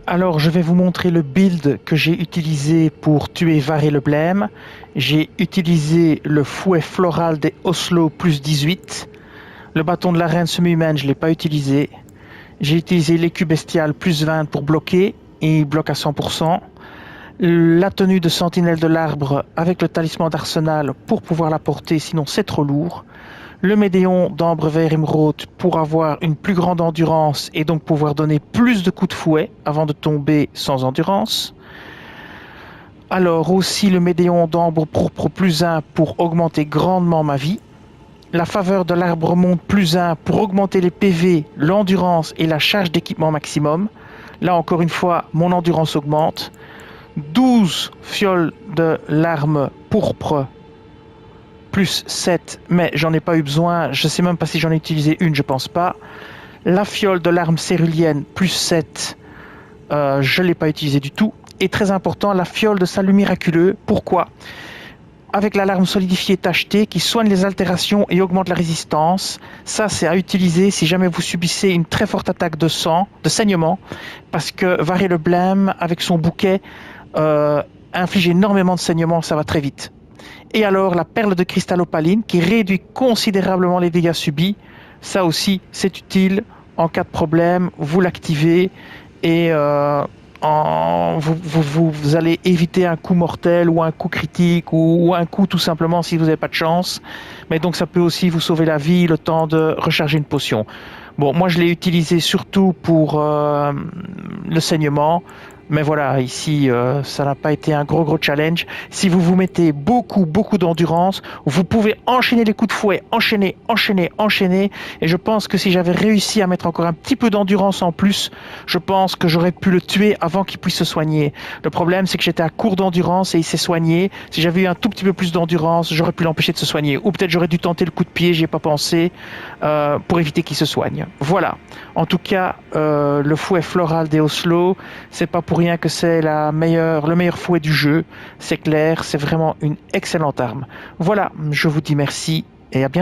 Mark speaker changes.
Speaker 1: Alors, je vais vous montrer le build que j'ai utilisé pour tuer Varé le Blême. J'ai utilisé le fouet floral des Oslo plus 18. Le bâton de la reine semi-humaine, je ne l'ai pas utilisé. J'ai utilisé l'écu bestial plus 20 pour bloquer, et il bloque à 100%. La tenue de sentinelle de l'arbre avec le talisman d'arsenal pour pouvoir la porter, sinon c'est trop lourd. Le médaillon d'ambre vert émeraude pour avoir une plus grande endurance et donc pouvoir donner plus de coups de fouet avant de tomber sans endurance. Alors aussi le médaillon d'ambre pourpre plus 1 pour augmenter grandement ma vie. La faveur de l'arbre monte plus 1 pour augmenter les PV, l'endurance et la charge d'équipement maximum. Là encore une fois, mon endurance augmente. 12 fioles de larmes pourpre plus 7, mais j'en ai pas eu besoin. Je sais même pas si j'en ai utilisé une, je pense pas. La fiole de larmes cérulienne plus 7, je l'ai pas utilisé du tout. Et très important, la fiole de salut miraculeux. Pourquoi ? Avec la larme solidifiée tachetée qui soigne les altérations et augmente la résistance. Ça, c'est à utiliser si jamais vous subissez une très forte attaque de sang, de saignement, parce que Varé le Blême, avec son bouquet, inflige énormément de saignement, ça va très vite. Et alors, la perle de cristal opaline qui réduit considérablement les dégâts subis. Ça aussi, c'est utile en cas de problème. Vous l'activez et vous allez éviter un coup mortel ou un coup critique ou un coup tout simplement si vous n'avez pas de chance. Mais donc ça peut aussi vous sauver la vie, le temps de recharger une potion. Bon, moi je l'ai utilisé surtout pour le saignement. Mais voilà, ici, ça n'a pas été un gros challenge. Si vous vous mettez beaucoup d'endurance, vous pouvez enchaîner les coups de fouet, enchaîner. Et je pense que si j'avais réussi à mettre encore un petit peu d'endurance en plus, je pense que j'aurais pu le tuer avant qu'il puisse se soigner. Le problème, c'est que j'étais à court d'endurance et il s'est soigné. Si j'avais eu un tout petit peu plus d'endurance, j'aurais pu l'empêcher de se soigner. Ou peut-être j'aurais dû tenter le coup de pied, j'y ai pas pensé, pour éviter qu'il se soigne. Voilà. En tout cas, le fouet floral des Oslo, c'est pas pour rien que c'est le meilleur fouet du jeu. C'est clair, c'est vraiment une excellente arme. Voilà, je vous dis merci et à bientôt.